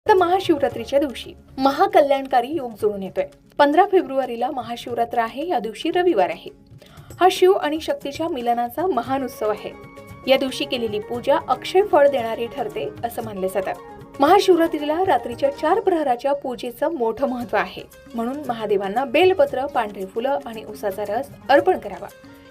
तर महाशिवरात्रीच्या दिवशी महाकल्याणकारी योग जुळून येतोय. 15 फेब्रुवारीला महाशिवरात्र आहे. या दिवशी रविवार आहे. हा शिव आणि शक्तीच्या मिलनाचा महान उत्सव आहे. या दिवशी केलेली पूजा अक्षय फळ देणारी ठरते असं मानले जातं. महाशिवरात्रीला रात्रीच्या 4 प्रहराच्या पूजेचं मोठं महत्व आहे. म्हणून महादेवांना बेलपत्र, पांढरी फुलं आणि उसाचा रस अर्पण करावा.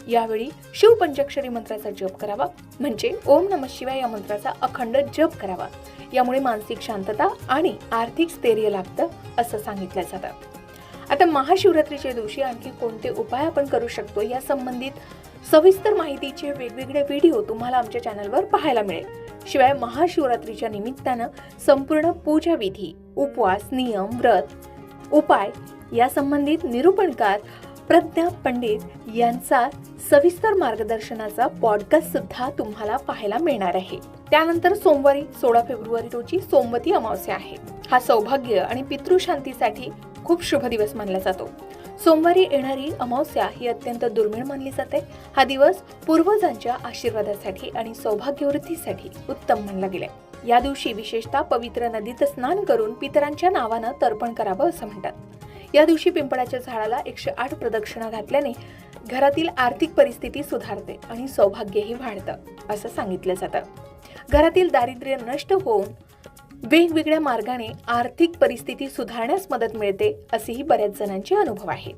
यावेळी शिव पंचाक्षरी मंत्राचा जप करावा, म्हणजे ओम नमः शिवाय या मंत्राचा अखंड जप करावा. यामुळे मानसिक शांतता आणि आर्थिक स्थैर्य लाभतं असं सांगितलं जातं. आता महाशिवरात्रीच्या दिवशी आणखी कोणते उपाय आपण करू शकतो या संबंधित सविस्तर माहितीचे वेगवेगळे व्हिडिओ तुम्हाला आमच्या चॅनलवर पाहायला मिळेल. शिवाय महाशिवरात्रीच्या निमित्तानं संपूर्ण पूजा विधी, उपवास, नियम, व्रत, उपाय या संबंधित निरूपणकार प्रज्ञा पंडित यांचा सविस्तर मार्गदर्शनाचा पॉडकास्ट सुद्धा तुम्हाला पाहायला मिळणार आहे. त्यानंतर सोमवारी 16 फेब्रुवारी रोजी सोमवती अमावस्या आहे. हा सौभाग्य आणि पितृशांतीसाठी खूप शुभ दिवस मानला जातो. सोमवारी येणारी अमावस्या ही अत्यंत दुर्मिळ मानली जाते. हा दिवस पूर्वजांच्या आशीर्वादासाठी आणि सौभाग्यवृद्धीसाठी उत्तम मानला गेलाय. या दिवशी विशेषतः पवित्र नदीत स्नान करून पितरांच्या नावानं तर्पण करावं असं म्हणतात. या दिवशी पिंपळाच्या झाडाला 108 प्रदक्षिणा घातल्याने घरातील आर्थिक परिस्थिती सुधारते आणि सौभाग्यही वाढतं असं सांगितलं जातं. घरातील दारिद्र्य नष्ट होऊन वेगवेगळ्या मार्गाने आर्थिक परिस्थिती सुधारण्यास मदत मिळते असेही बऱ्याच जणांचे अनुभव आहेत.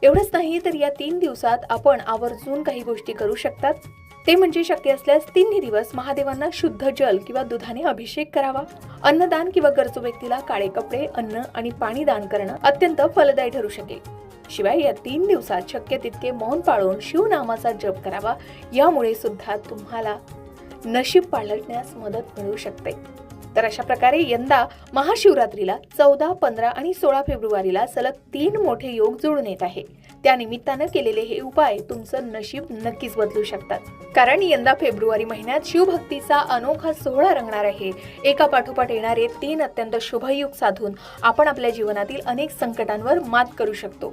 एवढंच नाही तर या 3 दिवसात आपण आवर्जून काही गोष्टी करू शकतात. ते म्हणजे शक्य असल्यास 3 दिवस महादेवांना शुद्ध जल किंवा दुधाने अभिषेक करावा. अन्नदान किंवा गरजू व्यक्तीला काळे कपडे, अन्न आणि पाणी दान करणं अत्यंत फलदायी ठरू शकेल. शिवाय या 3 दिवसात शक्य तितके मौन पाळून शिवनामाचा जप करावा. यामुळे सुद्धा तुम्हाला नशीब पालटण्यास मदत मिळू शकते. तर अशा प्रकारे यंदा महाशिवरात्रीला 14, 15 आणि 16 फेब्रुवारीला सलग 3 मोठे योग जुळून येत आहे. त्या निमित्तानं केलेले हे उपाय तुमचं नशीब नक्कीच बदलू शकतात. कारण यंदा फेब्रुवारी महिन्यात शिवभक्तीचा अनोखा सोहळा रंगणार आहे. एका पाठोपाठ येणारे 3 अत्यंत शुभ योग साधून आपण आपल्या जीवनातील अनेक संकटांवर मात करू शकतो.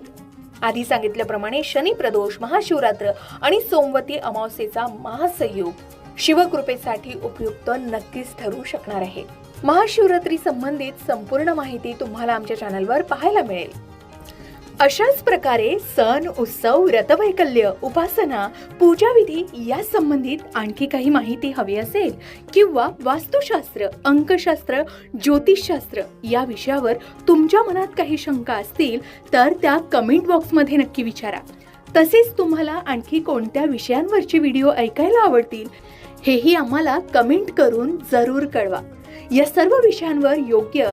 आधी सांगितल्याप्रमाणे शनी प्रदोष, महाशिवरात्र आणि सोमवती अमावस्येचा महासंयोग शिवकृपेसाठी उपयुक्त नक्कीच ठरू शकणार आहे. महाशिवरात्री संबंधित संपूर्ण माहिती तुम्हाला आमच्या चॅनलवर पाहायला मिळेल. अशाच प्रकारे सण, उत्सव, व्रतवैकल्य, उपासना, पूजाविधी या संबंधित आणखी काही माहिती हवी असेल किंवा वास्तुशास्त्र, अंकशास्त्र, ज्योतिषशास्त्र या विषयावर तुमच्या मनात काही शंका असतील तर त्या कमेंट बॉक्समध्ये नक्की विचारा. तसेच तुम्हाला आणखी कोणत्या विषयांवरचे व्हिडिओ ऐकायला आवडतील हेही आम्हाला कमेंट करून जरूर कळवा. या सर्व विषयांवर योग्य